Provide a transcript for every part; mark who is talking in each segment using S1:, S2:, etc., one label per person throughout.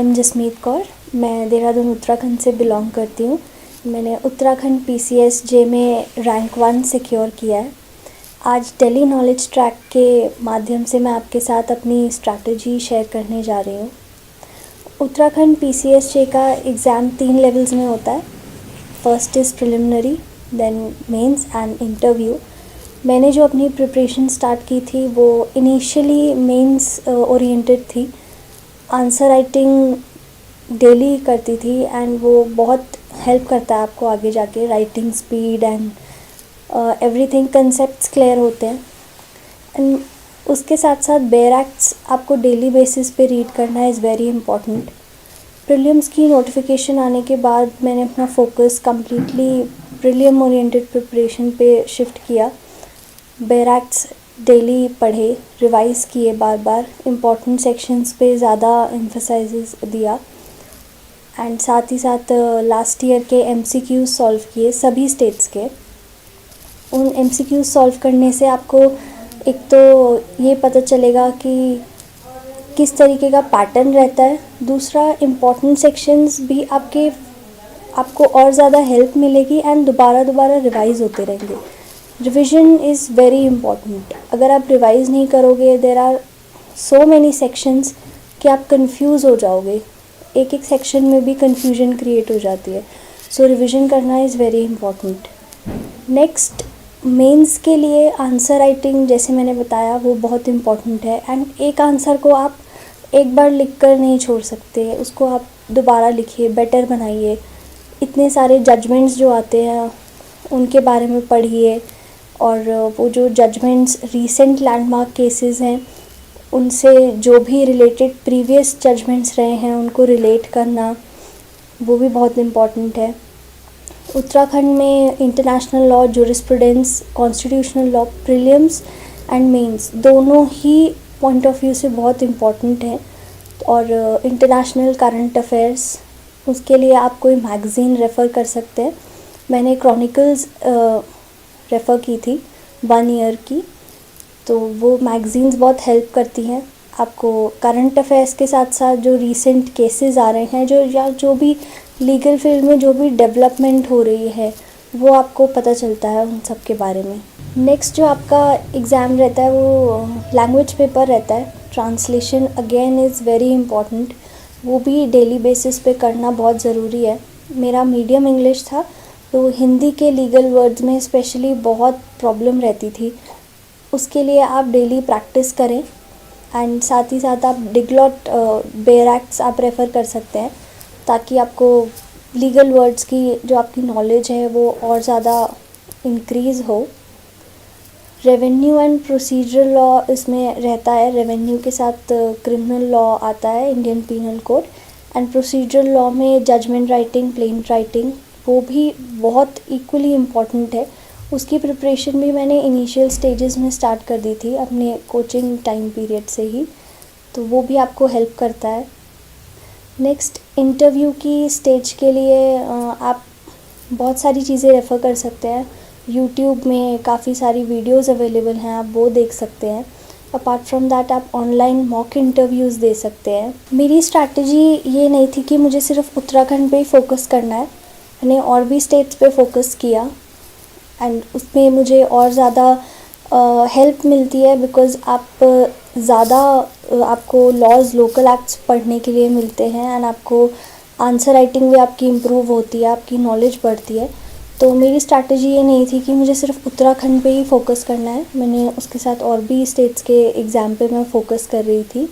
S1: M Jasmeet Kaur. मैं देहरादून उत्तराखंड से belong करती हूँ। मैंने उत्तराखंड PCSJ में रैंक 1 सिक्योर किया है। आज दिल्ली नॉलेज ट्रैक के माध्यम से मैं आपके साथ अपनी स्ट्रैटेजी शेयर करने जा रही हूँ। उत्तराखंड PCSJ का एग्ज़ाम 3 लेवल्स में होता है। First is preliminary, then mains and interview. मैंने जो अपनी प्रिपरेशन स्टार्ट की थी वो इनिशियली मेंस ओरिएंटेड थी। आंसर राइटिंग डेली करती थी एंड वो बहुत हेल्प करता है आपको आगे जाके, writing speed and everything, concepts clear होते हैं। एंड उसके साथ साथ बेयर एक्ट्स आपको डेली बेसिस पे रीड करना इज़ वेरी इंपॉर्टेंट। प्रीलिम्स की नोटिफिकेशन आने के बाद मैंने अपना focus completely prelim oriented preparation पे शिफ्ट किया। बेयर एक्ट्स डेली पढ़े, रिवाइज किए बार बार, इम्पॉर्टेंट सेक्शंस पे ज़्यादा एम्फसाइज़ दिया एंड साथ ही साथ लास्ट ईयर के MCQs सॉल्व किए सभी स्टेट्स के। उन MCQs सॉल्व करने से आपको एक तो ये पता चलेगा कि किस तरीके का पैटर्न रहता है, दूसरा इम्पॉर्टेंट सेक्शंस भी आपको और ज़्यादा हेल्प मिलेगी एंड दोबारा रिवाइज़ होते रहेंगे। Revision is very important. अगर आप रिवाइज़ नहीं करोगे, there are so many sections कि आप कंफ्यूज हो जाओगे, एक सेक्शन में भी कंफ्यूजन क्रिएट हो जाती है। सो रिविज़न करना is very important. Next, mains के लिए आंसर राइटिंग, जैसे मैंने बताया, वो बहुत इम्पॉर्टेंट है एंड एक आंसर को आप एक बार लिख कर नहीं छोड़ सकते, उसको आप दोबारा लिखिए, बेटर बनाइए। इतने सारे जजमेंट्स जो आते हैं उनके बारे में पढ़िए और वो जो जजमेंट्स रीसेंट लैंडमार्क केसेस हैं उनसे जो भी रिलेटेड प्रीवियस जजमेंट्स रहे हैं उनको रिलेट करना, वो भी बहुत इम्पॉर्टेंट है। उत्तराखंड में international law, jurisprudence, constitutional law, prelims and mains दोनों ही पॉइंट ऑफ व्यू से बहुत इम्पॉर्टेंट है। और इंटरनेशनल करंट अफेयर्स, उसके लिए आप कोई मैगज़ीन रेफ़र कर सकते हैं। मैंने क्रॉनिकल्स रेफ़र की थी 1 ईयर की, तो वो मैगज़ीन्स बहुत हेल्प करती हैं आपको करंट अफेयर्स के साथ साथ जो रीसेंट केसेस आ रहे हैं, जो भी लीगल फील्ड में जो भी डेवलपमेंट हो रही है वो आपको पता चलता है उन सब के बारे में। नेक्स्ट जो आपका एग्ज़ाम रहता है वो लैंग्वेज पेपर रहता है। Translation again is very important, वो भी डेली बेसिस पे करना बहुत ज़रूरी है। मेरा मीडियम इंग्लिश था तो हिंदी के लीगल वर्ड्स में स्पेशली बहुत प्रॉब्लम रहती थी। उसके लिए आप डेली प्रैक्टिस करें एंड साथ ही साथ आप डिगलॉट बेयर एक्ट्स आप रेफ़र कर सकते हैं ताकि आपको लीगल वर्ड्स की जो आपकी नॉलेज है वो और ज़्यादा इंक्रीज़ हो। रेवेन्यू एंड प्रोसीजरल लॉ इसमें रहता है। रेवेन्यू के साथ क्रिमिनल लॉ आता है, Indian penal code, and procedural law में जजमेंट राइटिंग, प्लेंट राइटिंग, वो भी बहुत इक्वली इम्पॉर्टेंट है। उसकी प्रिपरेशन भी मैंने इनिशियल स्टेजेस में स्टार्ट कर दी थी अपने कोचिंग टाइम पीरियड से ही, तो वो भी आपको हेल्प करता है। नेक्स्ट, इंटरव्यू की स्टेज के लिए आप बहुत सारी चीज़ें रेफ़र कर सकते हैं। यूट्यूब में काफ़ी सारी वीडियोस अवेलेबल हैं, आप वो देख सकते हैं। अपार्ट फ्रॉम दैट आप ऑनलाइन मॉक इंटरव्यूज़ दे सकते हैं। मेरी स्ट्रैटेजी ये नहीं थी कि मुझे सिर्फ उत्तराखंड पे ही फोकस करना है, मैंने और भी स्टेट्स पे फोकस किया एंड उसमें मुझे और ज़्यादा हेल्प मिलती है बिकॉज़ आपको लॉज, लोकल एक्ट्स पढ़ने के लिए मिलते हैं एंड आपको आंसर राइटिंग भी आपकी इम्प्रूव होती है, आपकी नॉलेज बढ़ती है। तो मेरी स्ट्रैटेजी ये नहीं थी कि मुझे सिर्फ उत्तराखंड पे ही फोकस करना है, मैंने उसके साथ और भी स्टेट्स के एग्ज़ाम पे मैं फ़ोकस कर रही थी।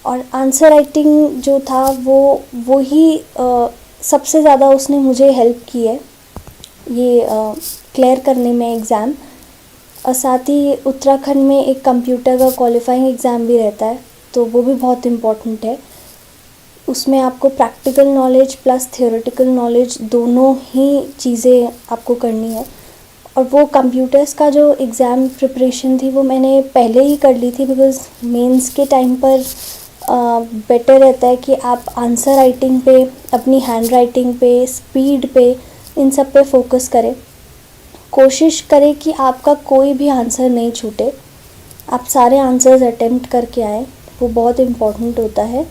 S1: और आंसर राइटिंग जो था वो ही सबसे ज़्यादा उसने मुझे हेल्प की है ये क्लियर करने में एग्ज़ाम। और साथ ही उत्तराखंड में एक कंप्यूटर का क्वालिफाइंग एग्ज़ाम भी रहता है, तो वो भी बहुत इम्पॉर्टेंट है। उसमें आपको practical knowledge plus theoretical knowledge दोनों ही चीज़ें आपको करनी है। और वो कंप्यूटर्स का जो एग्ज़ाम प्रिपरेशन थी वो मैंने पहले ही कर ली थी बिकॉज़ मेंस के टाइम पर बेटर रहता है कि आप आंसर राइटिंग पे, अपनी हैंड राइटिंग पे, स्पीड पे, इन सब पे फोकस करें। कोशिश करें कि आपका कोई भी आंसर नहीं छूटे, आप सारे आंसर्स अटेम्प्ट करके आएँ, वो बहुत इम्पॉर्टेंट होता है।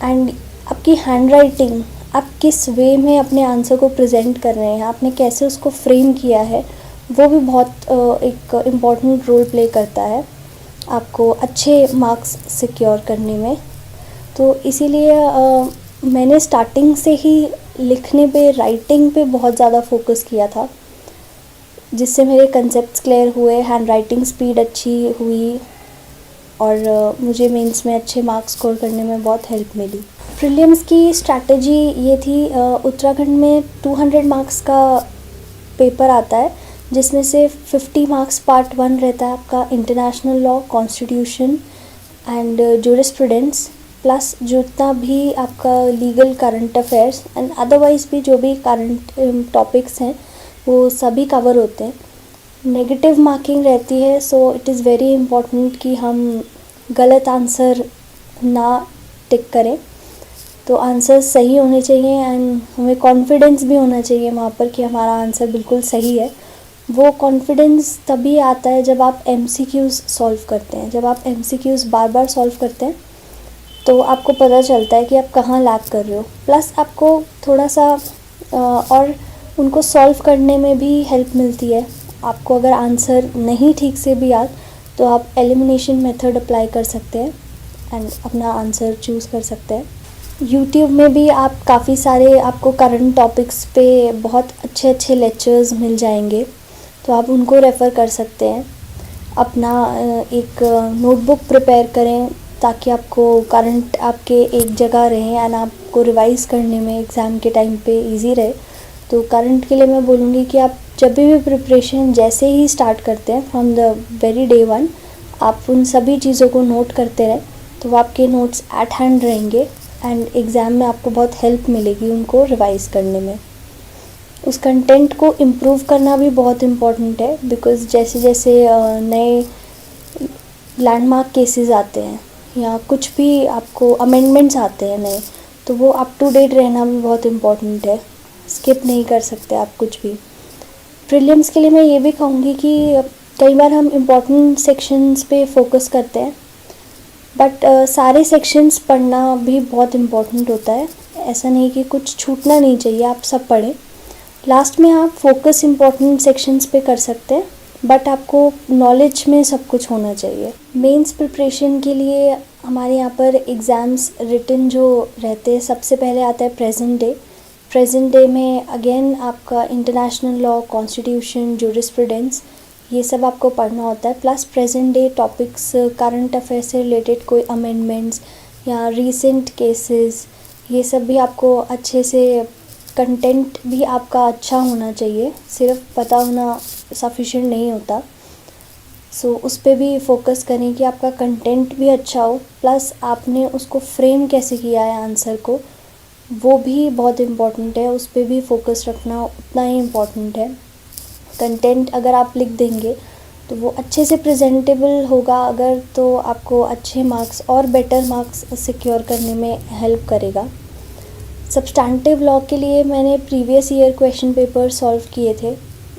S1: एंड आपकी हैंड राइटिंग, आप किस वे में अपने आंसर को प्रेजेंट कर रहे हैं, आपने कैसे उसको फ्रेम किया है, वो भी बहुत एक इम्पॉर्टेंट रोल प्ले करता है आपको अच्छे मार्क्स सिक्योर करने में। तो इसीलिए मैंने स्टार्टिंग से ही लिखने पे, राइटिंग पे बहुत ज़्यादा फोकस किया था, जिससे मेरे कंसेप्ट्स क्लियर हुए, हैंड राइटिंग स्पीड अच्छी हुई और मुझे मेंस में अच्छे मार्क्स स्कोर करने में बहुत हेल्प मिली। प्रीलिम्स की स्ट्रैटेजी ये थी, उत्तराखंड में 200 मार्क्स का पेपर आता है, जिसमें से 50 मार्क्स पार्ट 1 रहता है आपका international law, constitution and jurisprudence, plus जितना भी आपका legal current affairs and otherwise भी जो भी करंट टॉपिक्स हैं वो सभी कवर होते हैं। नेगेटिव मार्किंग रहती है, so it is very important कि हम गलत आंसर ना टिक करें, तो आंसर सही होने चाहिए एंड हमें कॉन्फिडेंस भी होना चाहिए वहाँ पर कि हमारा आंसर बिल्कुल सही है। वो कॉन्फिडेंस तभी आता है जब आप MCQs सॉल्व करते हैं। जब आप MCQs बार बार सॉल्व करते हैं तो आपको पता चलता है कि आप कहाँ लैग कर रहे हो, प्लस आपको थोड़ा सा और उनको सॉल्व करने में भी हेल्प मिलती है। आपको अगर आंसर नहीं ठीक से भी याद तो आप एलिमिनेशन मेथड अप्लाई कर सकते हैं एंड अपना आंसर चूज़ कर सकते हैं। यूट्यूब में भी आप काफ़ी सारे आपको करंट टॉपिक्स पे बहुत अच्छे अच्छे लेक्चर्स मिल जाएंगे, तो आप उनको रेफ़र कर सकते हैं। अपना एक नोटबुक प्रिपेयर करें ताकि आपको करंट आपके एक जगह रहें एंड आपको रिवाइज़ करने में एग्ज़ाम के टाइम पे इजी रहे। तो करंट के लिए मैं बोलूँगी कि आप जब भी प्रिपरेशन जैसे ही स्टार्ट करते हैं फ्रॉम द वेरी डे 1, आप उन सभी चीज़ों को नोट करते रहें, तो वो आपके नोट्स एट हैंड रहेंगे एंड एग्ज़ाम में आपको बहुत हेल्प मिलेगी उनको रिवाइज़ करने में। उस कंटेंट को इम्प्रूव करना भी बहुत इम्पॉर्टेंट है, बिकॉज़ जैसे जैसे नए लैंडमार्क केसेस आते हैं या कुछ भी आपको अमेंडमेंट्स आते हैं नए, तो वो अप टू डेट रहना भी बहुत इम्पॉर्टेंट है। स्किप नहीं कर सकते आप कुछ भी। प्रीलिम्स के लिए मैं ये भी कहूँगी कि कई बार हम इम्पॉर्टेंट सेक्शंस पे फोकस करते हैं, बट सारे सेक्शंस पढ़ना भी बहुत इम्पॉर्टेंट होता है। ऐसा नहीं कि कुछ छूटना नहीं चाहिए, आप सब पढ़ें। लास्ट में आप फोकस इम्पॉर्टेंट सेक्शंस पे कर सकते हैं, बट आपको नॉलेज में सब कुछ होना चाहिए। मेंस प्रिपरेशन के लिए हमारे यहाँ पर एग्ज़ाम्स रिटन जो रहते हैं, सबसे पहले आता है प्रेजेंट डे। प्रेजेंट डे में अगेन आपका इंटरनेशनल लॉ, कॉन्स्टिट्यूशन, जूरिस्प्रूडेंस, ये सब आपको पढ़ना होता है। Plus present day topics, current affair से रिलेटेड कोई अमेंडमेंट्स या रीसेंट केसेस, ये सब भी आपको अच्छे से, कंटेंट भी आपका अच्छा होना चाहिए, सिर्फ पता होना सफिशिएंट नहीं होता। सो उस पर भी फोकस करें कि आपका कंटेंट भी अच्छा हो, प्लस आपने उसको फ्रेम कैसे किया है आंसर को, वो भी बहुत इम्पॉर्टेंट है। उस पर भी फोकस रखना उतना ही इम्पॉर्टेंट है। कंटेंट अगर आप लिख देंगे तो वो अच्छे से प्रेजेंटेबल होगा अगर, तो आपको अच्छे मार्क्स और बेटर मार्क्स सिक्योर करने में हेल्प करेगा। सब्सटैंटिव लॉ के लिए मैंने previous year question paper solve किए थे,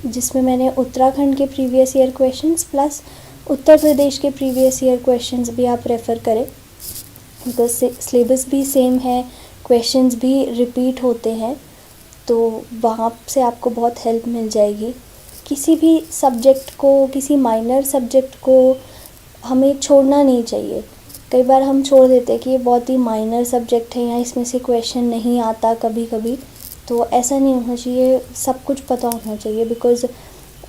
S1: जिसमें मैंने उत्तराखंड के previous year questions plus Uttar Pradesh के प्रीवियस ईयर क्वेश्चंस भी आप रेफ़र करें, बिकॉज सिलेबस भी सेम है, क्वेश्चंस भी रिपीट होते हैं, तो वहाँ से आपको बहुत हेल्प मिल जाएगी। किसी भी सब्जेक्ट को, किसी माइनर सब्जेक्ट को हमें छोड़ना नहीं चाहिए। कई बार हम छोड़ देते हैं कि ये बहुत ही माइनर सब्जेक्ट है या इसमें से क्वेश्चन नहीं आता कभी कभी, तो ऐसा नहीं होना चाहिए। सब कुछ पता होना चाहिए, बिकॉज़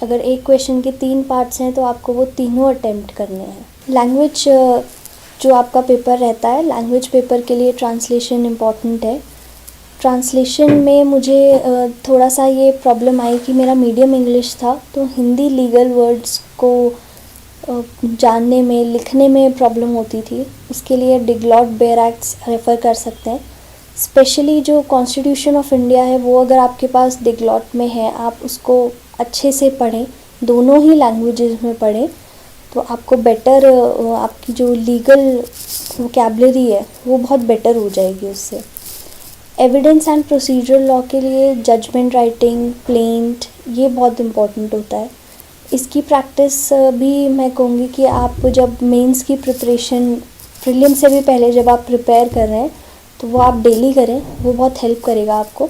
S1: अगर एक क्वेश्चन के 3 पार्ट्स हैं तो आपको वो तीनों अटेम्प्ट करने हैं। लैंग्वेज जो आपका पेपर रहता है, लैंग्वेज पेपर के लिए ट्रांसलेशन इम्पॉर्टेंट है। ट्रांसलेशन में मुझे थोड़ा सा ये प्रॉब्लम आई कि मेरा मीडियम इंग्लिश था, तो हिंदी लीगल वर्ड्स को जानने में, लिखने में प्रॉब्लम होती थी। उसके लिए डिगलॉट बेयर एक्ट्स रेफ़र कर सकते हैं। स्पेशली जो कॉन्स्टिट्यूशन ऑफ इंडिया है वो अगर आपके पास डिगलॉट में है, आप उसको अच्छे से पढ़ें, दोनों ही लैंग्वेजेस में पढ़ें, तो आपको बेटर, आपकी जो लीगल वोकैबुलरी है वो बहुत बेटर हो जाएगी उससे। एविडेंस एंड प्रोसीजरल लॉ के लिए जजमेंट राइटिंग, प्लेंट, ये बहुत इम्पोर्टेंट होता है। इसकी प्रैक्टिस भी मैं कहूँगी कि आप जब मेंस की प्रिपरेशन, प्रीलिम से भी पहले जब आप प्रिपेयर कर रहे हैं, तो वो आप डेली करें, वो बहुत हेल्प करेगा आपको।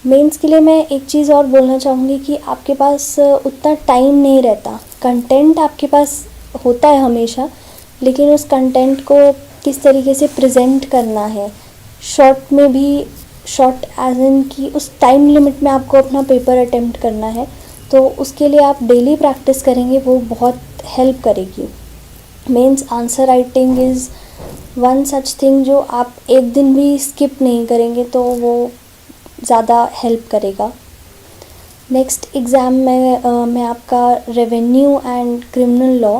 S1: मेंस के लिए मैं एक चीज़ और बोलना चाहूँगी कि आपके पास उतना टाइम नहीं रहता। कंटेंट आपके पास होता है हमेशा, लेकिन उस कंटेंट को किस तरीके से प्रेजेंट करना है, शॉर्ट में भी, शॉर्ट एज इन कि उस टाइम लिमिट में आपको अपना पेपर अटेम्प्ट करना है, तो उसके लिए आप डेली प्रैक्टिस करेंगे, वो बहुत हेल्प करेगी। Mains answer writing is one such thing जो आप एक दिन भी स्किप नहीं करेंगे तो वो ज़्यादा हेल्प करेगा। नेक्स्ट एग्ज़ाम में मैं आपका रेवेन्यू एंड क्रिमिनल लॉ,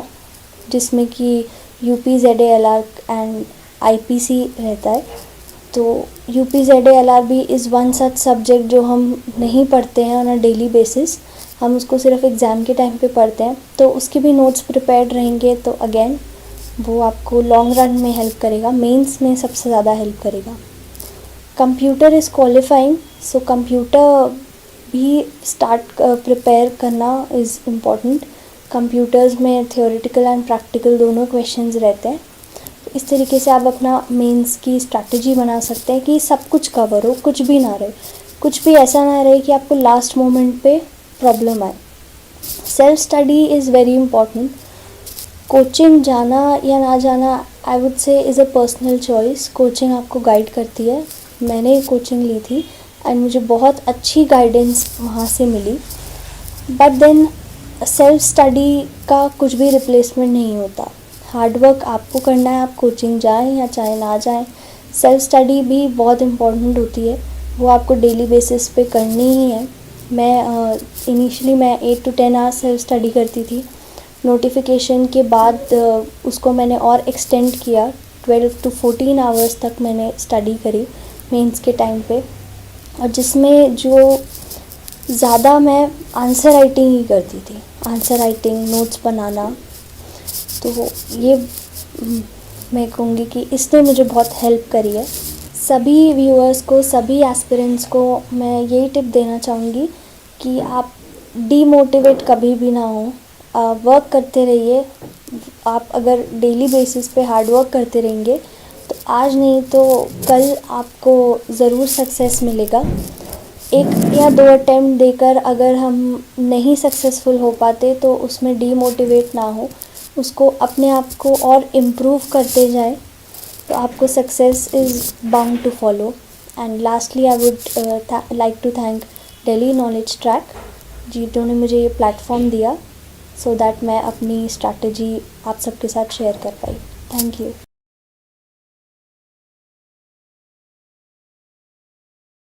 S1: जिसमें कि यूपी ZALR एंड IPC रहता है, तो यूपी ZALR भी इज़ वन सच सब्जेक्ट जो हम नहीं पढ़ते हैं ऑन अ डेली बेसिस, हम उसको सिर्फ एग्ज़ाम के टाइम पे पढ़ते हैं। तो उसके भी नोट्स प्रिपेयर्ड रहेंगे, तो अगेन वो आपको लॉन्ग रन में हेल्प करेगा, मेंस में सबसे ज़्यादा हेल्प करेगा। Computer is qualifying, so computer भी स्टार्ट प्रिपेयर करना इज़ इम्पॉर्टेंट। कंप्यूटर्स में थियोरेटिकल एंड प्रैक्टिकल दोनों क्वेश्चंस रहते हैं। तो इस तरीके से आप अपना मेंस की स्ट्रैटेजी बना सकते हैं कि सब कुछ कवर हो, कुछ भी ना रहे, कुछ भी ऐसा ना रहे कि आपको लास्ट मोमेंट पे प्रॉब्लम आए। Self study is very important. Coaching जाना या ना जाना I would say is a personal choice. Coaching आपको गाइड करती है, मैंने कोचिंग ली थी एंड मुझे बहुत अच्छी गाइडेंस वहाँ से मिली। बट देन सेल्फ स्टडी का कुछ भी रिप्लेसमेंट नहीं होता। हार्डवर्क आपको करना है, आप कोचिंग जाएं या चाहे ना जाएं, सेल्फ स्टडी भी बहुत इम्पोर्टेंट होती है, वो आपको डेली बेसिस पे करनी ही है। मैं इनिशियली मैं 8 to 10 आवर्स सेल्फ स्टडी करती थी। नोटिफिकेशन के बाद उसको मैंने और एक्सटेंड किया, 12 to 14 आवर्स तक मैंने स्टडी करी मेंस के टाइम पे, और जिसमें जो ज़्यादा मैं आंसर राइटिंग ही करती थी, आंसर राइटिंग, नोट्स बनाना। तो ये मैं कहूँगी कि इसने मुझे बहुत हेल्प करी है। सभी व्यूअर्स को, सभी एस्पिरेंट्स को मैं यही टिप देना चाहूँगी कि आप डीमोटिवेट कभी भी ना हो, वर्क करते रहिए। आप अगर डेली बेसिस पे हार्ड वर्क करते रहेंगे तो आज नहीं तो कल आपको ज़रूर सक्सेस मिलेगा। एक या दो अटेम्प्ट देकर अगर हम नहीं सक्सेसफुल हो पाते तो उसमें डीमोटिवेट ना हो, उसको अपने आप को और इम्प्रूव करते जाएं, तो आपको success is bound to follow. And lastly I would like to thank Delhi knowledge track, जिन्होंने मुझे ये प्लेटफॉर्म दिया सो दैट मैं अपनी स्ट्रैटेजी आप सबके साथ शेयर कर पाई। Thank you.